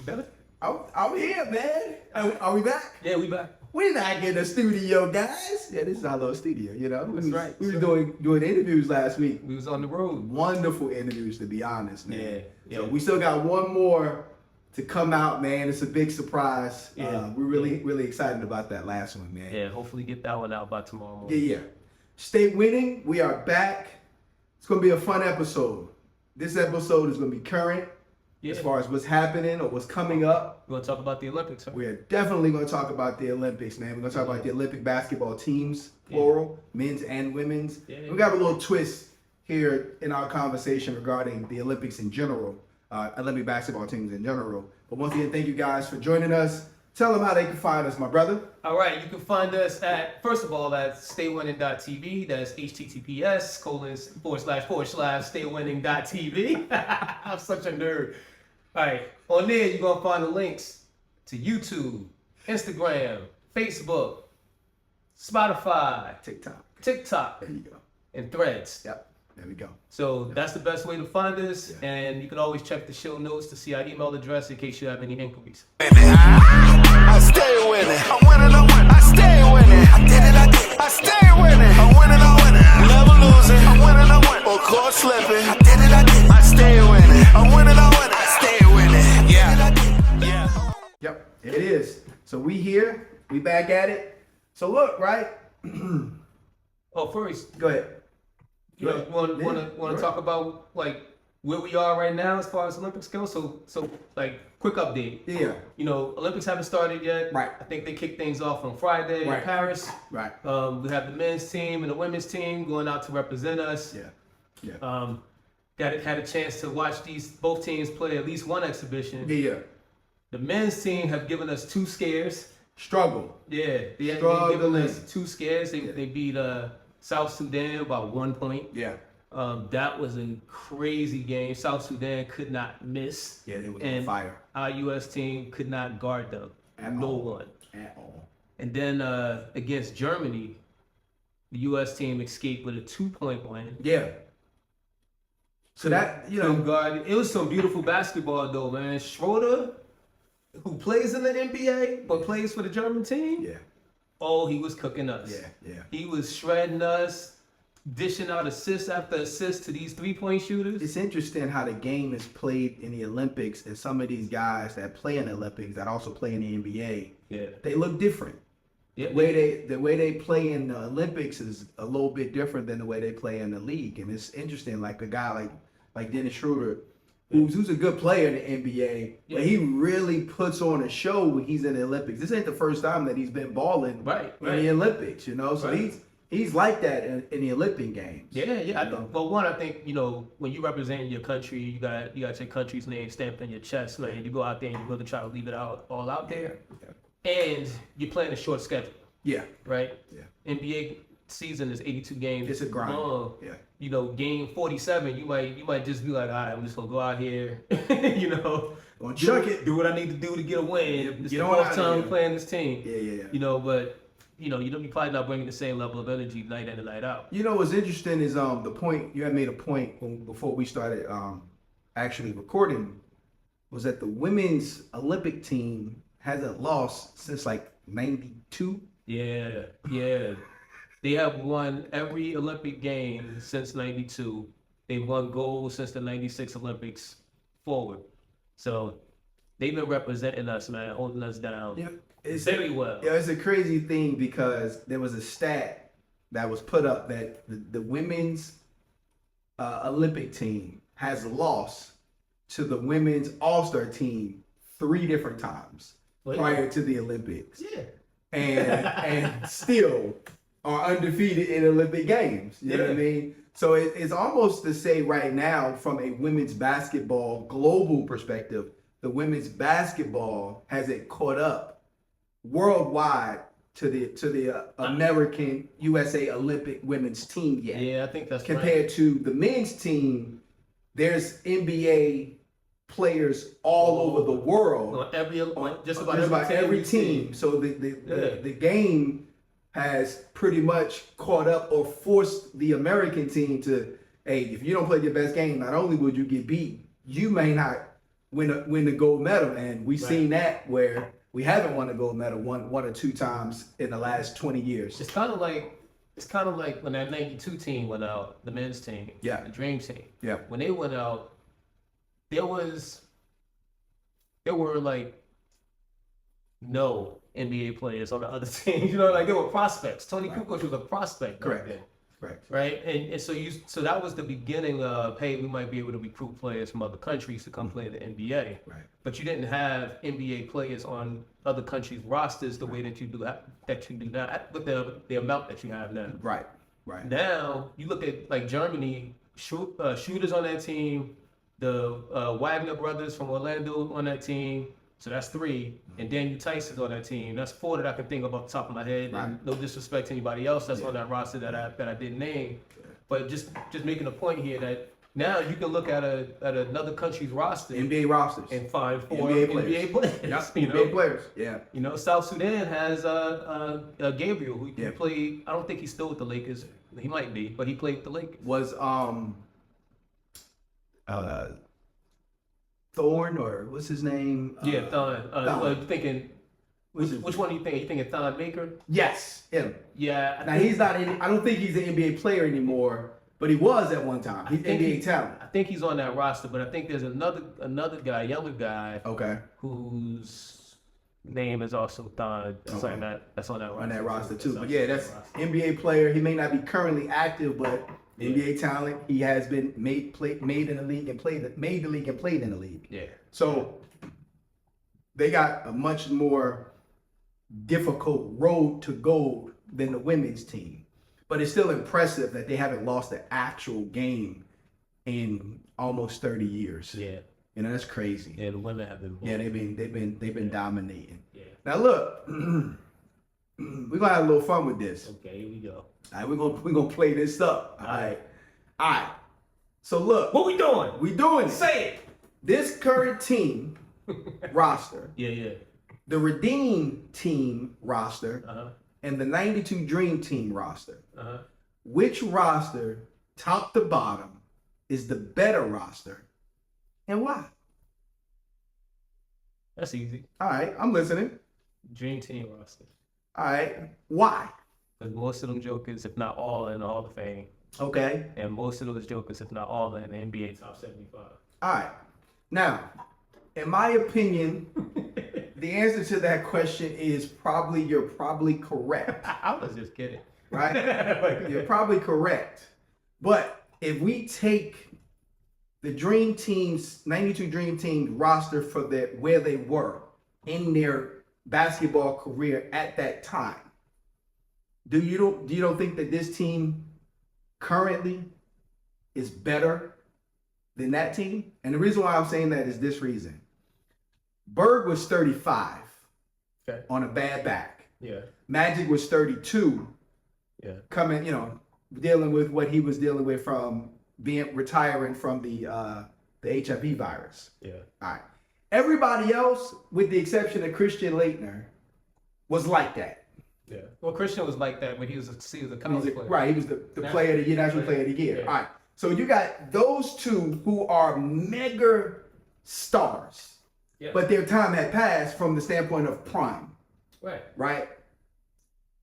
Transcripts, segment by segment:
Better? I'm here, man. Are we back? Yeah, we back. We're back in the studio, guys. Yeah, this is our little studio, you know. That's right. We was doing interviews last week. We was on the road. Wonderful interviews, to be honest, man. Yeah. So we still got one more to come out, man. It's a big surprise. Yeah. We're really excited about that last one, man. Yeah, hopefully get that one out by tomorrow morning. Yeah. Stay winning. We are back. It's gonna be a fun episode. This episode is gonna be current as far as what's happening or what's coming up. We're gonna talk about the Olympics, right? We're definitely gonna talk about the Olympics, man. We're gonna talk about the Olympic basketball teams, plural, men's and women's. Yeah. We got a little twist here in our conversation regarding the Olympics in general, Olympic basketball teams in general. But once again, thank you guys for joining us. Tell them how they can find us, my brother. All right, you can find us at, first of all, at staywinning.tv. That's https://staywinning.tv. I'm such a nerd. All right, on there, you're going to find the links to YouTube, Instagram, Facebook, Spotify, TikTok, There you go. and Threads. Yep, there we go. So that's the best way to find us, and you can always check the show notes to see our email address in case you have any inquiries. I stay winning. I'm winning, I stay winning. I did it, I stay winning. I'm winning, never losing. I'm winning, or caught slipping. I did it, I stay winning. I'm winning, I stay winning. Yeah. Yep, it is. So we here, we back at it. So look, right? Oh, first, Go ahead. you want to talk about like where we are right now as far as Olympics go? So like quick update. Yeah. You know, Olympics haven't started yet. Right. I think they kicked things off on Friday Right. in Paris. Right. We have the men's team and the women's team going out to represent us. Yeah. Had a chance to watch both teams play at least one exhibition. Yeah. The men's team have given us 2 scares. Struggle. Yeah, they have given us 2 scares. They beat South Sudan by 1 point. Yeah. That was a crazy game. South Sudan could not miss. Yeah, they was on and fire. Our U.S. team could not guard them. No one. At all. And then against Germany, the U.S. team escaped with a 2-point win. Yeah. So that, you know, guard. It was some beautiful basketball though, man. Schroeder, who plays in the NBA but plays for the German team. yeah. Oh, he was cooking us. Yeah. He was shredding us, dishing out assist after assist to these 3-point shooters. It's interesting how the game is played in the Olympics, and some of these guys that play in the Olympics that also play in the NBA, they look different. Yeah. The way they play in the Olympics is a little bit different than the way they play in the league, and it's interesting. Like a guy like Dennis Schroeder, who's a good player in the NBA, but he really puts on a show when he's in the Olympics. This ain't the first time that he's been balling in the Olympics, you know. So he's like that in the Olympic games. Yeah. I think you know when you represent your country, you got your country's name stamped on your chest, man. You go out there and you really try to leave it all out there, and you're playing a short schedule. Yeah. Right. Yeah. NBA season is 82 games. It's a grind. You know, game 47, you might just be like, all right, I'm just gonna go out here, you know, gonna chuck it, do what I need to do to get a win. It's the know fourth time we're playing this team. Yeah. You know, but you're probably not bringing the same level of energy night in and night out. You know what's interesting is the point you had made a point before we started actually recording was that the women's Olympic team hasn't lost since like '92. Yeah. They have won every Olympic game since '92. They've won gold since the '96 Olympics forward. So they've been representing us, man, holding us down very well. Yeah, it's a crazy thing because there was a stat that was put up that the women's Olympic team has lost to the women's All-Star team 3 different times prior to the Olympics. Yeah. And still are undefeated in Olympic games. You know what I mean? So it's almost to say right now, from a women's basketball global perspective, the women's basketball hasn't caught up worldwide to the American USA Olympic women's team yet. Yeah, I think that's compared to the men's team. There's NBA players all over the world, just about every team. So the game has pretty much caught up or forced the American team to, hey, if you don't play your best game, not only would you get beat, you may not win the gold medal, and we've seen that where we haven't won a gold medal one or two times in the last 20 years. It's kind of like when that '92 team went out, the men's team, the Dream Team. Yeah. When they went out, there were like no NBA players on the other team. You know, like there were prospects. Tony Kukoc was a prospect. Correct. Then. Correct. Right, and so that was the beginning of, hey, we might be able to recruit players from other countries to come play in the NBA. Right. But you didn't have NBA players on other countries' rosters the way that you do that with the amount that you have now. Right. Right. Now you look at like Germany, shooters on that team, the Wagner brothers from Orlando on that team. So that's 3, and Daniel Tyson's on that team. That's 4 that I can think of off the top of my head. Right. And no disrespect to anybody else that's on that roster that I didn't name, but just making a point here that now you can look at another country's roster, NBA rosters, and find 4 NBA NBA players. Yep. You know? NBA players. Yeah. You know, South Sudan has Gabriel, who played. I don't think he's still with the Lakers. He might be, but he played with the Lakers. Was Thorne, or what's his name? Thon. Thon. Thinking, which one do you think? You thinking Thon Maker? Yes, him. Yeah. He's not. I don't think he's an NBA player anymore, but he was at one time. He's NBA talent. I think he's on that roster, but I think there's another guy, younger guy, Okay. whose name is also Thon. That's on that roster. On that roster too. But yeah, that's NBA player. He may not be currently active, but NBA talent. He has been made in the league and played in the league. Yeah. So they got a much more difficult road to gold than the women's team. But it's still impressive that they haven't lost an actual game in almost 30 years. Yeah. You know, that's crazy. Yeah, the women have been. Yeah, they've been dominating. Yeah. Now look, we're gonna have a little fun with this. Okay, here we go. All right, we're gonna play this up. All right. So look, What we doing? we doing it. Say it. This current team roster, Yeah. the Redeem team roster, and the 92 Dream Team roster. Which roster, top to bottom, is the better roster, and why? That's easy. All right, I'm listening. Dream Team roster. All right, why? Because most of them jokers, if not all, in the Hall of Fame, Okay. and most of those jokers, if not all, in the NBA top 75. All right. Now, in my opinion, the answer to that question is you're probably correct. I was just kidding. Right? You're probably correct. But if we take the Dream Team's 92 Dream Team roster for where they were in their basketball career at that time, do you don't think that this team currently is better than that team? And the reason why I'm saying that is this reason. Bird was 35 on a bad back. Yeah. Magic was 32. Yeah. Dealing with what he was dealing with from retiring from the HIV virus. Yeah. All right. Everybody else, with the exception of Christian Laettner, was like that. Yeah. Well, Christian was like that when he was a college player. Right. He was the player of the year, national player of the year. Yeah. All right. So you got those two who are mega stars, but their time had passed from the standpoint of prime. Right. Right.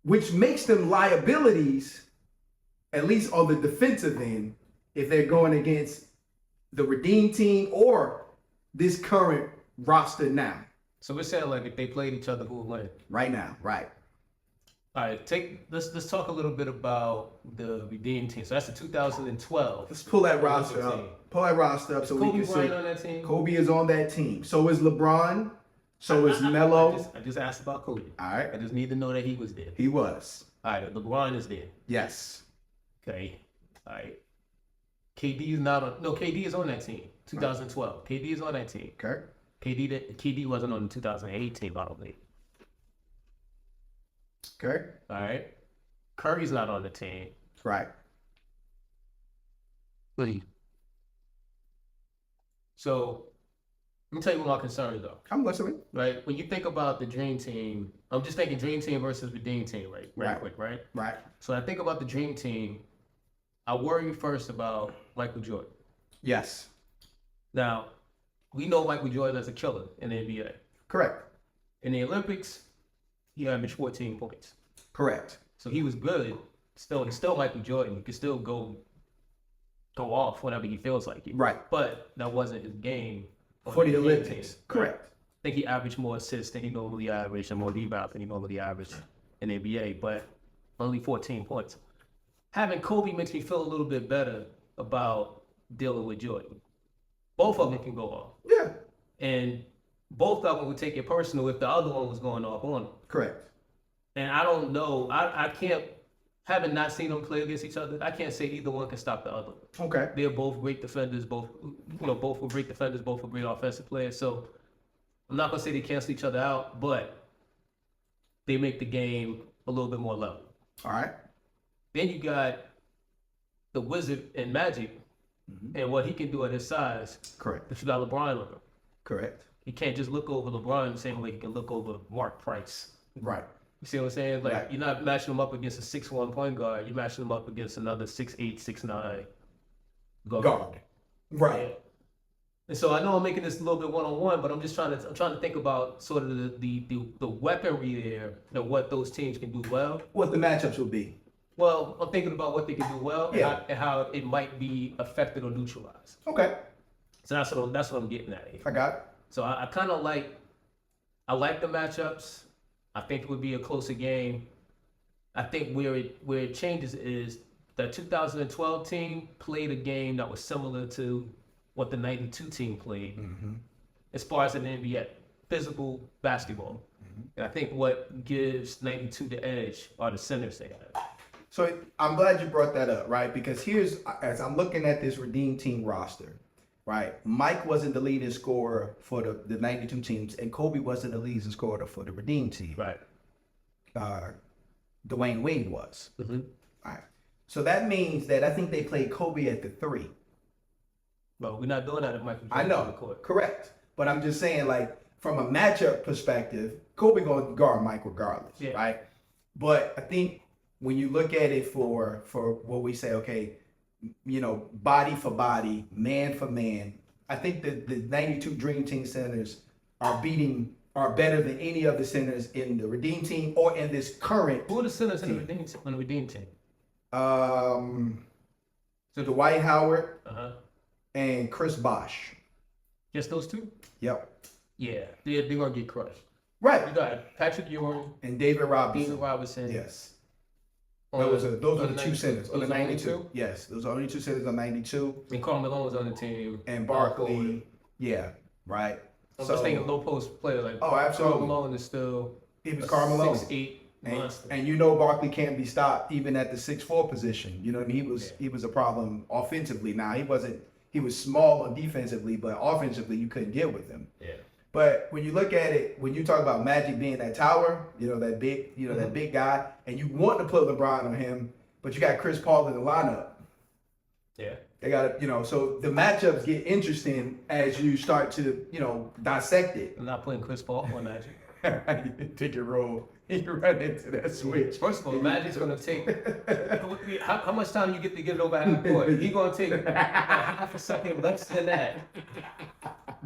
Which makes them liabilities, at least on the defensive end, if they're going against the Redeem team or this current roster now. So we're saying like if they played each other, who would win? Right now, right. All right, let's talk a little bit about the Redeem team. So that's the 2012. Let's pull that roster up. Pull that roster up so we can see. Kobe Bryant on that team? Kobe is on that team. So is LeBron. So is Melo. I just asked about Kobe. All right. I just need to know that he was there. He was. All right, LeBron is there. Yes. Okay. All right. KD is not on. No, KD is on that team. 2012. KD is on that team. Okay. KD wasn't on the 2018, I don't think. Okay. All right. Curry's not on the team. Right. Please. So, let me tell you what my concern is, though. I'm listening. Right? When you think about the Dream Team, I'm just thinking Dream Team versus Redeem Team, right? Quick, right? Right. So, I think about the Dream Team, I worry first about Michael Jordan. Yes. Now, we know Michael Jordan as a killer in the NBA. Correct. In the Olympics, he averaged 14 points. Correct. So he was good. He's still Michael Jordan. He could still go off whenever he feels like it. Right. But that wasn't his game For the NBA Olympics. team. Correct. I think he averaged more assists than he normally averaged and more rebounds than he normally averaged in the NBA, but only 14 points. Having Kobe makes me feel a little bit better about dealing with Jordan. Both of them can go off. Yeah. And both of them would take it personal if the other one was going off on them. Correct. And I don't know. I can't, having not seen them play against each other, I can't say either one can stop the other. Okay. They're both great defenders. Both were great defenders. Both were great offensive players. So I'm not gonna say they cancel each other out, but they make the game a little bit more level. All right. Then you got the Wizard and Magic, and what he can do at his size. Correct. If you got LeBron on him, Correct. he can't just look over LeBron the same way he can look over Mark Price. Right. You see what I'm saying? Like, Right. you're not matching him up against a 6'1" point guard. You're matching him up against another 6'8", 6'9" Guard. Right. Yeah. And so I know I'm making this a little bit one-on-one, but I'm trying to think about sort of the weaponry there and what those teams can do well. What the matchups will be. Well, I'm thinking about what they can do well Yeah. and how it might be affected or neutralized. Okay. So that's what I'm getting at here. I got it. So I kind of like the matchups. I think it would be a closer game. I think where it changes is the 2012 team played a game that was similar to what the 92 team played as far as an NBA, physical basketball. And I think what gives 92 the edge are the centers they have. So I'm glad you brought that up, right? Because as I'm looking at this Redeem Team roster, right? Mike wasn't the leading scorer for the 92 teams, and Kobe wasn't the leading scorer for the Redeem Team. Right. Dwayne Wade was. Mm-hmm. All right. So that means that I think they played Kobe at the 3. Well, we're not doing that if Michael I Jordan's on know, the court. correct. But I'm just saying, like, from a matchup perspective, Kobe going to guard Mike regardless, Yeah. right? But I think when you look at it for what we say, okay, body for body, man for man, I think that the 92 Dream Team centers are better than any of the centers in the Redeem Team or in this current. Who are the centers in the Redeem team? So Dwight Howard Uh-huh. and Chris Bosh. Just those two? Yep. Yeah, they're going to get crushed. You Right. got Patrick Ewing, And David Robinson. Dean Robinson. Yes. on- Those are the on two 92. centers. On the Those are 92. Yes, those are only two centers on 92. And Karl Malone was on the team. And Barkley. Yeah. Right. I'm just thinking low post player like Oh, absolutely. Karl Malone is still It was Karl Malone. 6'8" monster. And Barkley can't be stopped even at the 6'4" position. You know what I mean? He was a problem offensively. Now he was small on defensively, but offensively you couldn't deal with him. Yeah. But when you look at it, when you talk about Magic being that tower, that big, that big guy, and you want to put LeBron on him, but you got Chris Paul in the lineup. Yeah. They got to, so the matchups get interesting as you start to, dissect it. I'm not putting Chris Paul on Magic. Take your role. You run into that switch. First of all, Magic's going to take how much time you get to get it over half court? He's going to take half a second less than that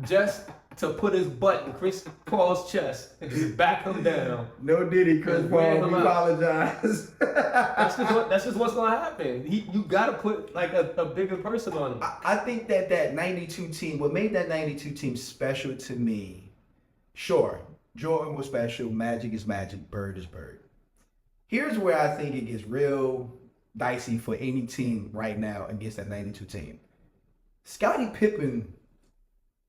just to put his butt in Chris Paul's chest and just back him down. No Diddy, Chris Paul. We apologize. That's just what's going to happen. You got to put like a bigger person on him. I think that 92 team, what made that 92 team special to me, sure, Jordan was special, Magic is Magic, Bird is Bird. Here's where I think it gets real dicey for any team right now against that 92 team. Scottie Pippen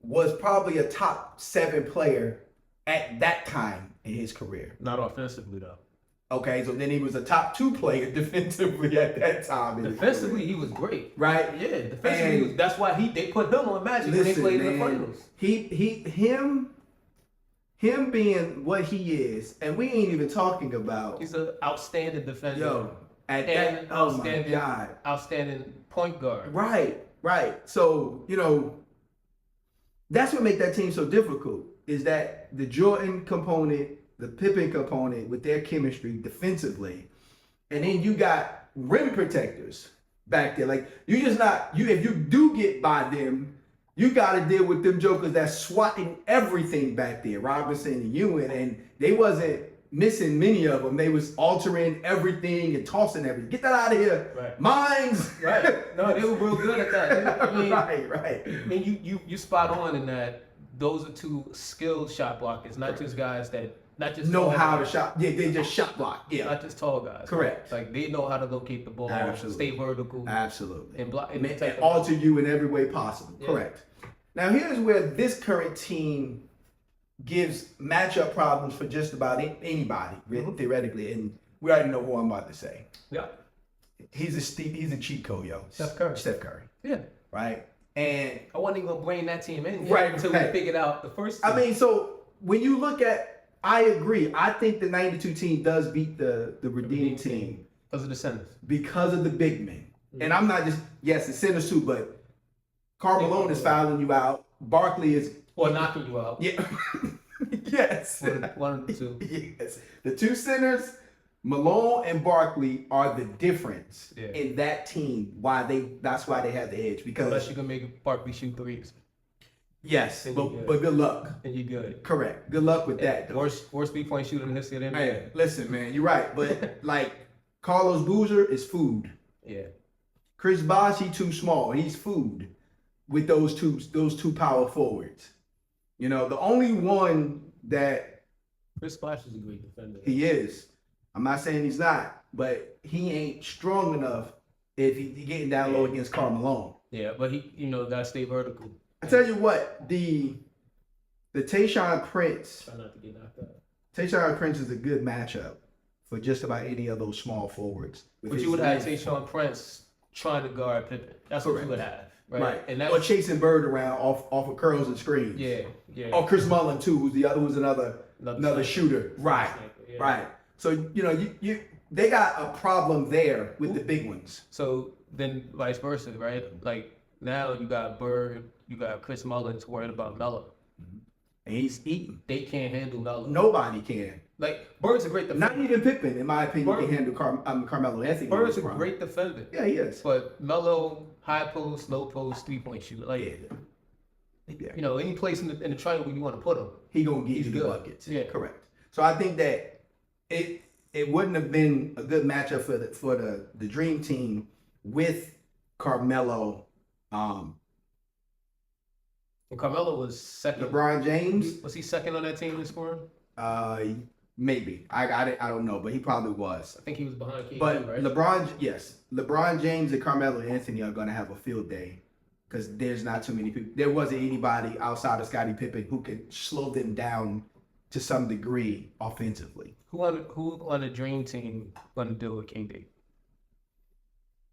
was probably a top 7 player at that time in his career. Not offensively though. Okay, so then he was a top 2 player defensively at that time. Defensively, he was great. Right? Yeah, defensively, that's why they put him on Magic when they played in the finals. Him being what he is, and we ain't even talking about. He's an outstanding defender. And outstanding point guard. Right. So, that's what makes that team so difficult, is that the Jordan component, the Pippen component with their chemistry defensively, and then you got rim protectors back there. Like, if you do get by them, you got to deal with them jokers that's swatting everything back there, Robinson and Ewan, and they wasn't missing many of them. They was altering everything and tossing everything. Get that out of here. Right. Mines. Right. No, they were real good at that. I mean, right. I mean, you spot on in that those are two skilled shot blockers, not just guys that Know tall how to guys. shot. Yeah, they just shot block. Yeah. Not just tall guys. Correct. Like they know how to locate the ball, Absolutely. stay vertical, Absolutely. and block And and alter you in every way possible. Yeah. Correct. Now here's where this current team gives matchup problems for just about anybody, theoretically, and we already know who I'm about to say. Yeah. He's a cheat code, yo. Steph Curry. Steph Curry, Yeah. right? And I wasn't even gonna bring that team in Right, until right. we figured out the first team. I mean, so when you look at, I agree. I think the '92 team does beat the Redeem team because of the centers. because of the big men. And I'm not just the centers too, but Karl Malone is fouling you out. Barkley is Or knocking you out. yeah. Yes. One of the two. Yes. The two centers, Malone and Barkley, are the difference Yeah. in that team. That's why they have the edge. Because Unless you can make Barkley shoot threes, yes, Then but, you good. but good luck. and you're good. Correct. Good luck with that. Though. Worst 3-point shooter in the history of the NBA. Hey, listen, man, you're right. But like Carlos Boozer is food. Yeah. Chris Bosh, he too small. He's food with those two power forwards. You know, the only one that Chris Splash is a great defender. he is, I'm not saying he's not, but he ain't strong enough if he getting down low against Karl Malone. Yeah, but he, gotta stay vertical. I tell you what, the Tayshaun Prince, Try not to get knocked out. Tayshaun Prince is a good matchup for just about any of those small forwards. But you would have Tayshaun Prince trying to guard Pippen. That's what you would have, right? Right. And or that's chasing Bird around off of curls and screens. yeah. Or Chris Mullin too, who's another Another shooter. Right. Yeah. Right. So you they got a problem there with the big ones. So then vice versa, right? Like now you got Bird, you got Chris Mullins worried about Melo. And he's eating. They can't handle Melo. Nobody can. Like Bird's a great defender. Not even Pippen, in my opinion, Bird- can handle Carmelo Anthony. Bird's a great defender. Yeah, he is. But Melo, high post, low post, 3-point shooter. Like Yeah. any place in the triangle you want to put him. He gonna get He's you the good. buckets. Yeah. Correct. So I think that it wouldn't have been a good matchup for the Dream Team with Carmelo, And Carmelo was second. LeBron James. Was he second on that team in scoring? Maybe I don't know, but he probably was. I think he was behind KD, But right? LeBron James and Carmelo Anthony are gonna have a field day because there's not too many people. There wasn't anybody outside of Scottie Pippen who could slow them down to some degree offensively. Who on the Dream Team going to do with KD?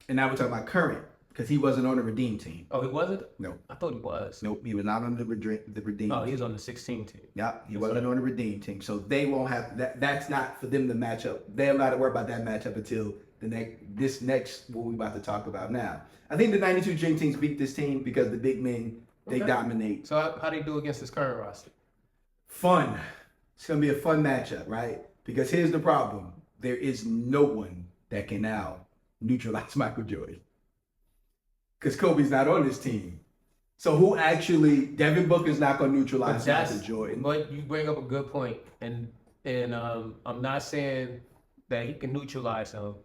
And now we're talking about current because he wasn't on the Redeem team. Oh, he wasn't? No. I thought he was. Nope, he was not on the Redeem. Oh, team. he was on the 16 team. Yeah, he wasn't on the Redeem team. So they won't have that. That's not for them to match up. They're not to worry about that matchup until this next what we're about to talk about now. I think the '92 Dream Teams beat this team because the big men they Okay. dominate. So how do you do against this current roster? Fun. It's gonna be a fun matchup, right? Because here's the problem: there is no one that can now neutralize Michael Jordan. Because Kobe's not on this team. So who actually? Devin Booker's not gonna neutralize Michael Jordan. But you bring up a good point, and I'm not saying that he can neutralize him,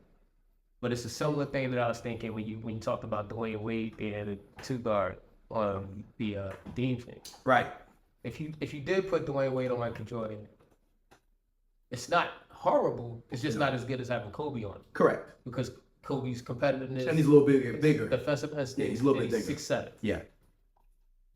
but it's a similar thing that I was thinking when you talked about Dwayne Wade being a two guard on the Dean thing. Right. If you did put Dwayne Wade on Michael Jordan, it's not horrible. It's just not as good as having Kobe on Correct. because Kobe's competitiveness, And he's a little bit bigger. defensive instinct, Yeah, he's a little bit bigger. 6'7". Yeah.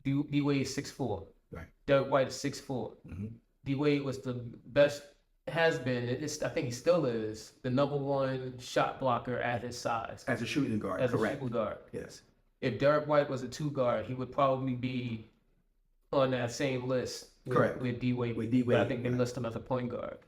D Wade is 6'4". Right. Derek White is 6'4". Mhm. D Wade was the best, has been. I think he still is the #1 shot blocker at his size As a shooting guard. as Correct. a shooting guard. Yes. If Derek White was a 2 guard, he would probably be on that same list. Correct. With D Wade. With D. But I Wade, think they right. list him as a point guard.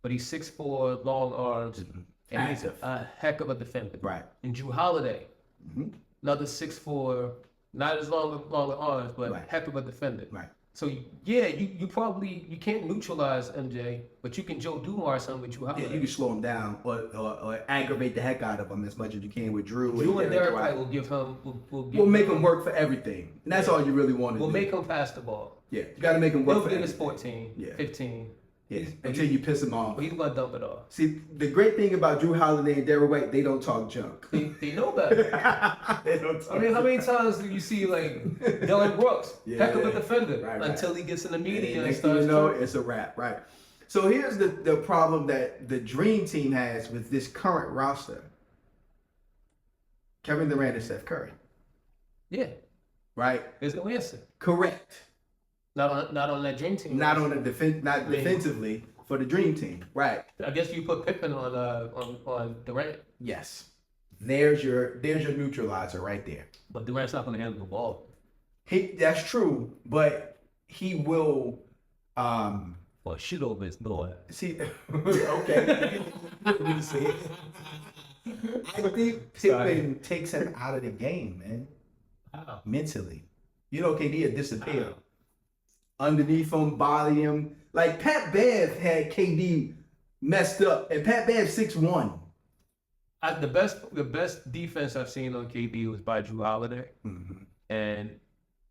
But he's 6'4", long arms, and he's Active. a heck of a defender. Right. And Drew Holiday, Mhm. another 6'4", not as long arms, but Right. heck of a defender. Right. So yeah, you probably you can't neutralize MJ, but you can Joe Dumars something with Drew Yeah, Holiday. you can slow him down or aggravate the heck out of him as much as you can with Drew. Drew and Derek White. White will give him. We'll make him work for everything, and that's all you really want to We'll do. make him pass the ball. Yeah, you got to make him work He'll for get his everything. 14, Yeah. 15. Yeah, until you piss him off. But he's gonna dump it off. See, the great thing about Drew Holiday and Derek White, they don't talk junk. They know better. They don't talk I mean, how many times do you see like Dylan Brooks, heck of a defender, Right. until he gets in the media and Next thing starts you know, tripping? it's a wrap, right? So here's the problem that the Dream Team has with this current roster. Kevin Durant and Steph Curry, Yeah, right? there's no answer. Correct. Not on that dream team. Not on the defensively for the Dream Team, right? I guess you put Pippen on Durant, Yes. There's your neutralizer right there. but Durant's not gonna handle the ball. That's true, but he will. Well, shit over his boy. See, okay. I think Pippen takes him out of the game, man. How? Mentally. You know, KD had disappeared. Underneath him, body him. Like Pat Bev had KD messed up, and Pat Bev 6'1". The best defense I've seen on KD was by Drew Holiday, and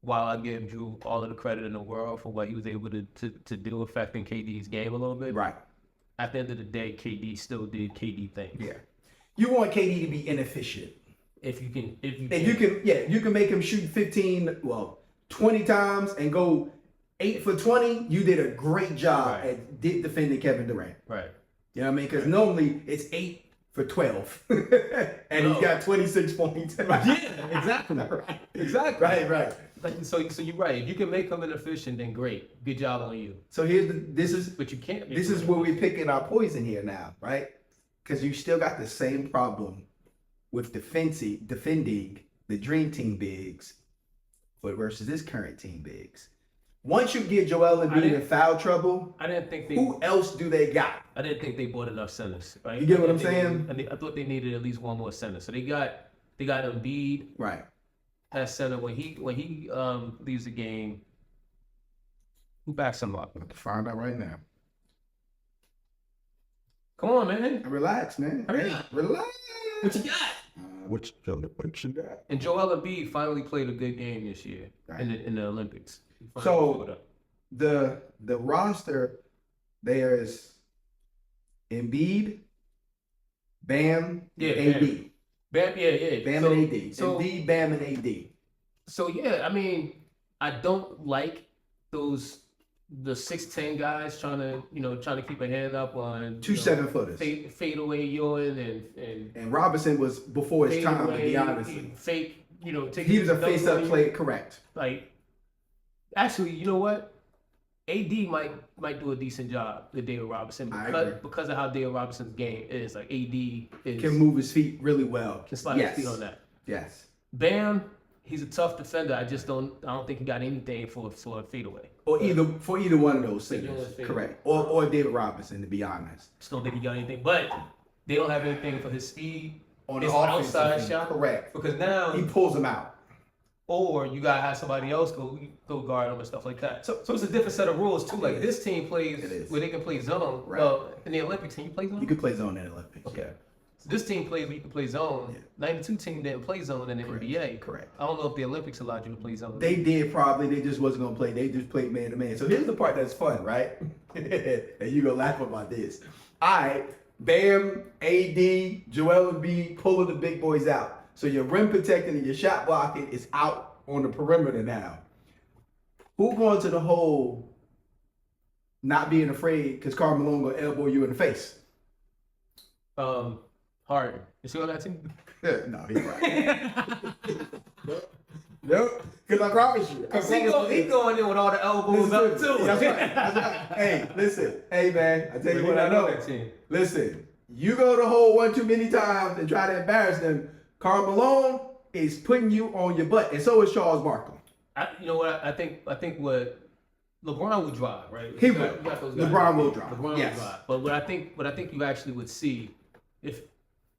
while I give Drew all of the credit in the world for what he was able to do affecting KD's game a little bit, Right. at the end of the day, KD still did KD things. Yeah. You want KD to be inefficient. If you can, And you can make him shoot 20 times and go 8 for 20. You did a great job Right. at defending Kevin Durant. right. You know what I mean? Because normally it's 8 for 12, and he's got 26 points. Yeah, exactly. Exactly. Right. Like, so you're right. If you can make him inefficient, then great. Good job on you. So this is But you can't. this is where we're picking our poison here now, right? Because you still got the same problem with defending the Dream Team bigs, but versus this current team bigs. Once you get Joel Embiid in foul trouble, I didn't think who else do they got? I didn't think they bought enough centers. Right? You get what I'm I saying? I thought they needed at least one more center. So they got Embiid Right. at center. When he leaves the game, who backs him up? Find out right now. Come on, man. Relax, man. Hurry Hey, up. relax. What you got? What you got? And Joel Embiid finally played a good game this year Right. in the Olympics. He finally So- showed up. The roster, there's Embiid, Bam, Yeah, AD. Bam, yeah. Bam So- and AD. So, Embiid, Bam, and AD. so yeah, I mean, I don't like the 6'10" guys trying to keep a hand up on 2 7-footers. fade away Ewan and And Robinson was before his fade time, to away, be honest. fake, take He was a dunk face-up on you. player, correct. Like, actually, you know what? AD might do a decent job with David Robinson I agree. because of how David Robinson's game is. Like AD Can move his feet really well. can slide his feet on that. Yes. Bam, he's a tough defender. I don't think he got anything for a fadeaway. Or either one of those Either one centers, of those correct. Or David Robinson, to be honest. Just don't think he got anything. But they don't have anything for his speed. On his the offensive outside end, shot. correct. Because now, He pulls them out. or you gotta have somebody else go guard him and stuff like that. So it's a different set of rules too. Like this team plays It is. where they can play zone. Right. Well, in the Olympics, can you play zone? You could play zone in the Olympics. Okay. Yeah. So this team plays where you can play zone. Yeah. 92 team didn't play zone in the NBA. Correct. I don't know if the Olympics allowed you to play zone. They did probably. They just wasn't gonna play. They just played man to man. So here's the part that's fun, right? And you gonna laugh about this. All right, Bam, AD, Joel Embiid pulling the big boys out. So your rim protecting and your shot blocking is out on the perimeter now. Who going to the hole? Not being afraid because Karl Malone gonna elbow you in the face. Harden. You see on that team? No, he's right. Nope. Because I promise you. Cause he going in with all the elbows Listen up to me. too. That's right. That's right. Hey, listen. Hey, man. I tell you what I know. That team. Listen. You go to hole one too many times and try to embarrass them. Karl Malone is putting you on your butt, and so is Charles Barkley. You know what? I think what LeBron would drive, right? He You will. got those guys. LeBron will drive. LeBron Yes. will drive. But what I think you actually would see if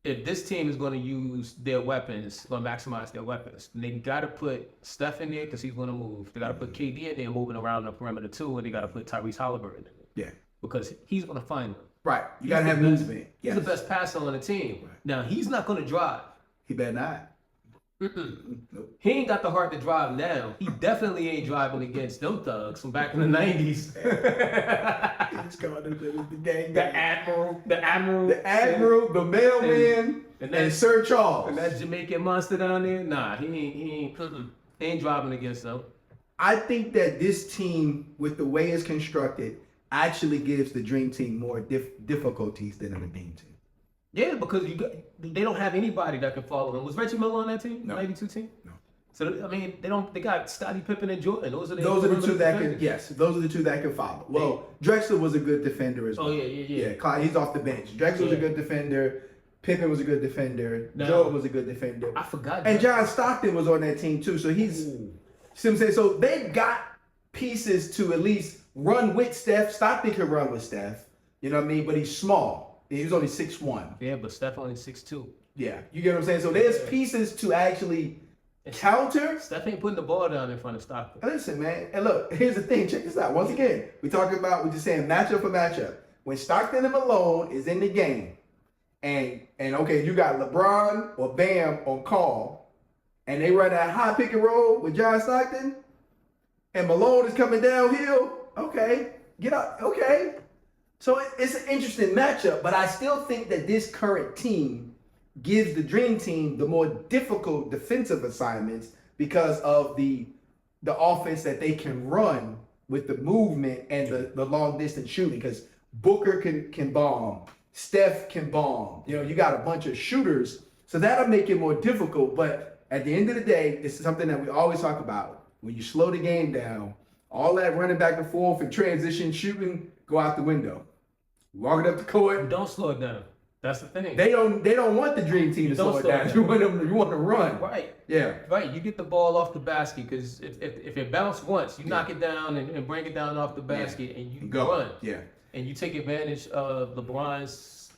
if this team is going to use their weapons, going to maximize their weapons, they got to put Steph in there because he's going to move. They got to put KD in there moving around the perimeter too, and they got to put Tyrese Halliburton in there. Yeah. Because he's going to find them. Right. You got to have movement. He's the best passer on the team. Right. Now, he's not going to drive. He better not. Nope. He ain't got the heart to drive now. He definitely ain't driving against them thugs from back in the 90s. It's called the gang. The Admiral, the mailman, and Sir Charles. And that Jamaican monster down there. Nah, he ain't driving against them. I think that this team, with the way it's constructed, actually gives the Dream Team more difficulties than the Dream Team. Yeah, because they don't have anybody that can follow him. Was Reggie Miller on that team? No. 92 team? No. So I mean, they got Scottie Pippen and Jordan. Those are the two that defenders. can. Yes, those are the two that can follow. Well, Drexler was a good defender as well. Oh yeah. Clyde, he's off the bench. Drexler was a good defender. Pippen was a good defender. Jordan was a good defender. I forgot. And John Stockton was on that team too. So he's. See what I'm saying? So they've got pieces to at least run with Steph. Stockton can run with Steph. You know what I mean? But he's small. He was only 6'1". Yeah, but Steph only 6'2". Yeah, you get what I'm saying? So there's pieces to actually counter. Steph ain't putting the ball down in front of Stockton. Listen, man. And look, here's the thing. Check this out. Once again, we're just saying matchup for matchup. When Stockton and Malone is in the game, and okay, you got LeBron or Bam on call, and they run that high pick and roll with John Stockton, and Malone is coming downhill, okay, get up, okay. So it's an interesting matchup, but I still think that this current team gives the Dream Team the more difficult defensive assignments because of the offense that they can run with the movement and the long distance shooting. Because Booker can bomb, Steph can bomb. You know, you got a bunch of shooters, so that'll make it more difficult. But at the end of the day, it's something that we always talk about. When you slow the game down, all that running back and forth and transition shooting go out the window. Walking up the court. Don't slow it down. That's the thing. They don't want the Dream Team to slow it down. You want to run. Right. Yeah. Right. You get the ball off the basket because if it bounce once, you knock it down and bring it down off the basket and you run. Yeah. And you take advantage of LeBron's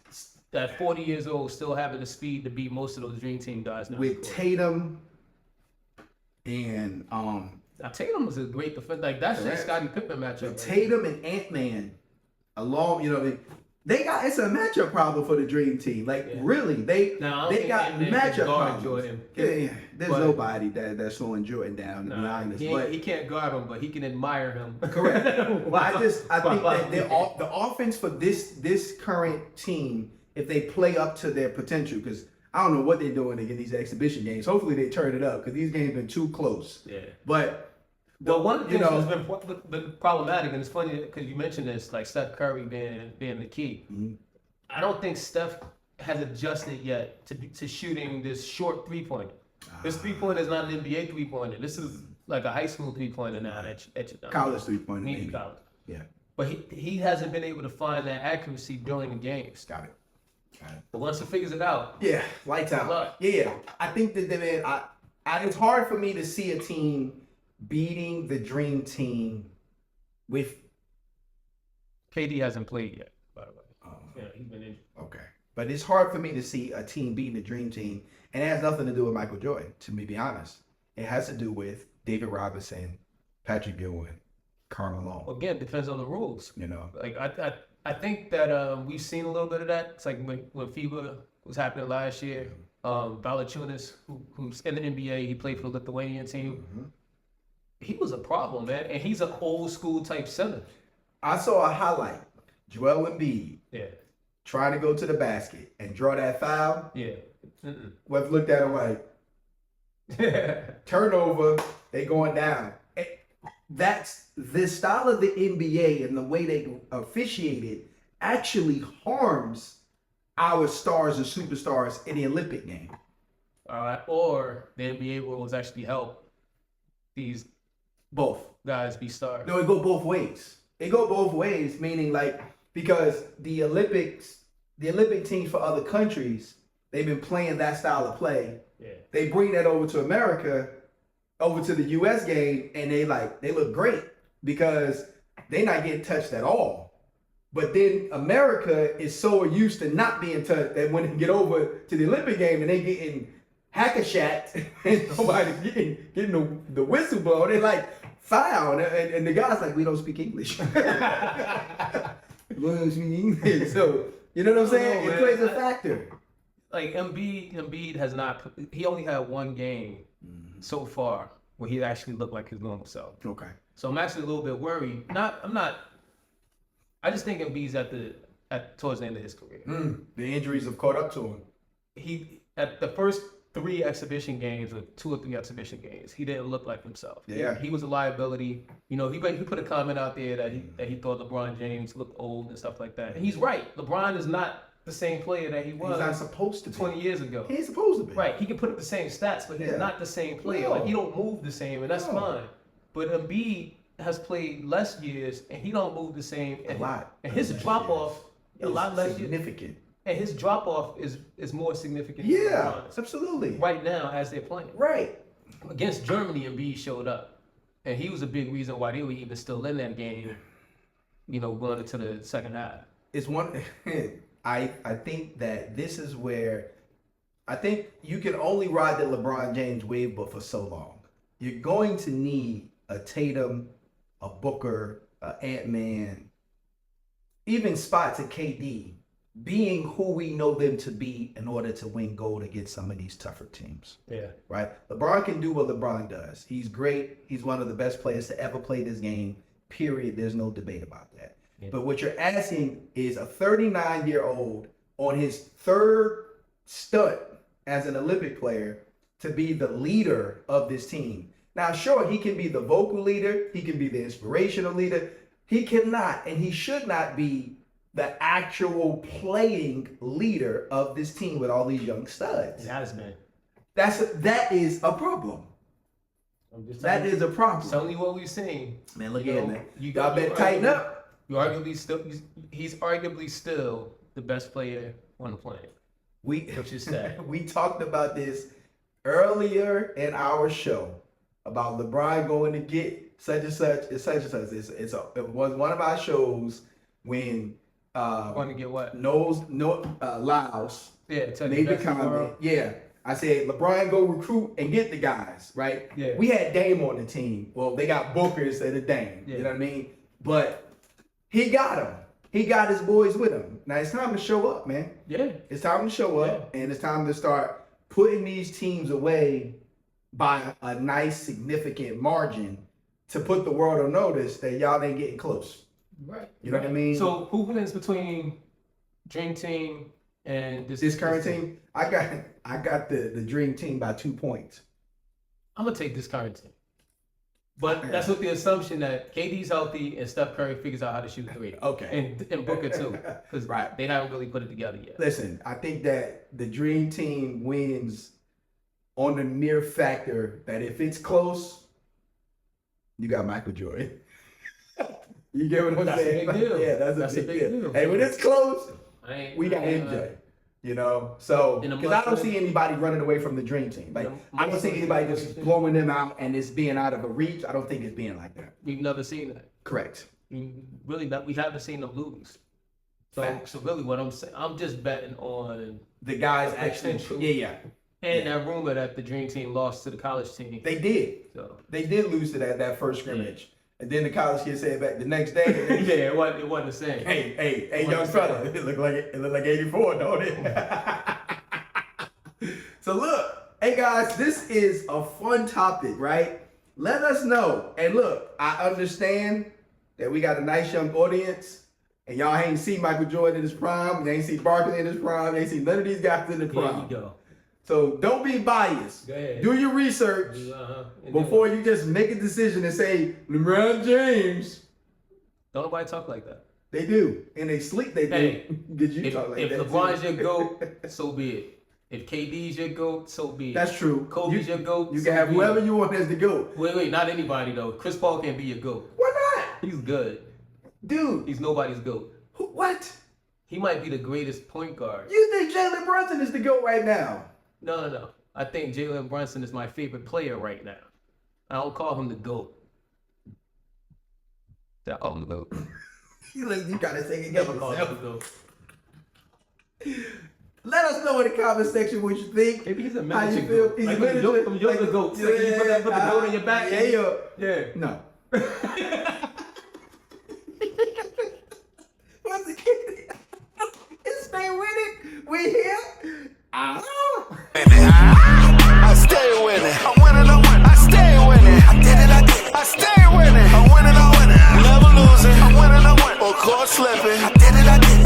at 40 years old still having the speed to beat most of those Dream Team guys now. With Tatum and now Tatum was a great defender. Like that's just Scottie Pippen matchup. With Tatum and Ant-Man along, you know, it's a matchup problem for the Dream Team. Like really, they got matchup problems. Jordan. Yeah, there's nobody that's slowing Jordan down. He can't guard him, but he can admire him. Correct. Well, I think that the offense for this current team, if they play up to their potential, because I don't know what they're doing in these exhibition games. Hopefully they turn it up because these games been too close. Yeah. But one of the things that's been problematic, and it's funny because you mentioned this, like Steph Curry being the key. Mm-hmm. I don't think Steph has adjusted yet to shooting this short 3-pointer. This 3-pointer is not an NBA 3-pointer. This is like a high school 3-pointer now that you're done. College 3-pointer. Maybe college. Yeah. But he hasn't been able to find that accuracy during the games. Got it. But once he figures it out, yeah, lights out. Look. Yeah, I think that it's hard for me to see a team beating the Dream Team with. KD hasn't played yet, by the way. Yeah, he's been injured. Okay, but it's hard for me to see a team beating the Dream Team, and it has nothing to do with Michael Jordan. To be honest, it has to do with David Robinson, Patrick Ewing, Karl Malone. Well, again, depends on the rules. You know, like I think that we've seen a little bit of that. It's like when FIBA was happening last year. Valanciunas, who's in the NBA, he played for the Lithuanian team. Mm-hmm. He was a problem, man, and he's an old school type center. I saw a highlight. Joel Embiid. Yeah. Trying to go to the basket and draw that foul. Yeah. We've looked at him like turnover. They going down. That's the style of the NBA and the way they officiate it actually harms our stars and superstars in the Olympic game. Or the NBA rules actually help these both guys be stars. No, it go both ways. It go both ways, meaning like because the Olympic teams for other countries, they've been playing that style of play. Yeah. They bring that over to America, over to the US game, and they look great because they're not getting touched at all. But then America is so used to not being touched that when they get over to the Olympic game and they getting hackashat and nobody's getting the whistle blown, they're like, foul. And the guy's like, we don't speak English. We don't speak English. So, you know what I'm saying? know, It plays a factor. Like Embiid has not. He only had one game so far where he actually looked like his normal self. Okay. So I'm actually a little bit worried. I'm not. I just think Embiid's towards the end of his career. The injuries have caught up to him. He at the first 3 exhibition games or 2 or 3 exhibition games, he didn't look like himself. Yeah. He was a liability. You know, he put a comment out there that he thought LeBron James looked old and stuff like that. And he's right. LeBron is not the same player that he was. He's not supposed to be. 20 years ago. He ain't supposed to be. Right. He can put up the same stats, but he's not the same player. No. Like he don't move the same, and that's No. fine. But Embiid has played less years, and he don't move the same. A lot. And his drop off a lot less years. significant. And his drop off is more significant. Yeah, than LeBron's. absolutely. Right now, as they're playing Right. against Germany, Embiid showed up, and he was a big reason why they were even still in that game. You know, going into the second half. It's one. I think that this is where I think you can only ride the LeBron James wave, but for so long. You're going to need a Tatum, a Booker, a Ant-Man, even spots at KD being who we know them to be in order to win gold against some of these tougher teams. Yeah. Right? LeBron can do what LeBron does. He's great. He's one of the best players to ever play this game. Period. There's no debate about that. Yeah. But what you're asking is a 39-year-old on his 3rd stunt as an Olympic player to be the leader of this team. Now, sure, he can be the vocal leader. He can be the inspirational leader. He cannot and he should not be the actual playing leader of this team with all these young studs. It has been. That is a problem. I'm just That telling is a problem. It's only what we've seen. Man, look You at know, that. you Y'all better tighten up. He's arguably still the best player on the planet. Which is sad. We talked about this earlier in our show about LeBron going to get such and such and such and such. It was one of our shows when Want to get what? Laos Yeah, tell made the best in comment. world. Yeah. I said, LeBron, go recruit and get the guys, right? Yeah. We had Dame on the team. Well, they got Booker instead of Dame. Yeah. You know what I mean? But he got him. He got his boys with him. Now it's time to show up, man. Yeah. It's time to show up, and it's time to start putting these teams away by a nice, significant margin to put the world on notice that y'all ain't getting close. Right. You know what I mean? So who wins between Dream Team and This current team, I got the dream team by 2 points. I'm gonna take this current team. But that's with the assumption that KD's healthy and Steph Curry figures out how to shoot 3. Okay. And Booker too. Because Right. they haven't really put it together yet. Listen, I think that the dream team wins on the mere factor that if it's close, you got Michael Jordan. You get what I'm That's a saying? big deal. Yeah, that's a big deal. Hey, when it's close, we got MJ. You know, so In a because I don't Muslim- see anybody running away from the dream team. Like I don't see anybody just blowing them out and it's being out of a reach. I don't think it's being like that. We've never seen that. Correct. We haven't seen them lose. Facts. So really what I'm saying, I'm just betting on The guys The actually, potential. yeah. and that rumor that the Dream Team lost to the college team. They did. So They did lose to that first scrimmage. And then the college kid said back the next day, and then yeah, it wasn't the same. hey, young fella, it looked like 84, don't it? So look, hey guys, this is a fun topic, right? Let us know. And look, I understand that we got a nice young audience, and y'all ain't seen Michael Jordan in his prime, you ain't seen Barkley in his prime, you ain't seen none of these guys in the There prime. you go. So don't be biased. Go ahead. Do your research And before you just make a decision and say LeBron James. don't nobody talk like that. They do, and they sleep. They do. Hey, Because you talk like if that. LeBron's too. your GOAT, so be it. If KD's your GOAT, so be it. That's true. Kobe's your GOAT. You so can have be whoever it. you want as the GOAT. Wait, not anybody though. Chris Paul can't be your GOAT. Why not, He's good. dude? He's nobody's GOAT. What? He might be the greatest point guard. You think Jalen Brunson is the GOAT right now? No. I think Jalen Brunson is my favorite player right now. I don't call him the GOAT. You gotta say it Never again. called it though. Let us know in the comment section what you think. Maybe he's a How you miniature feel? goat. He's Like a when you miniature. from yoga goats. Like you put the goat on your back. Yeah. Yeah. No. Once again, it's Stay With It. We here. I stay winning. I'm winning, I stay winning. I did it, I stay winning. I'm winning, never losing. I'm winning, or caught slipping. I did it,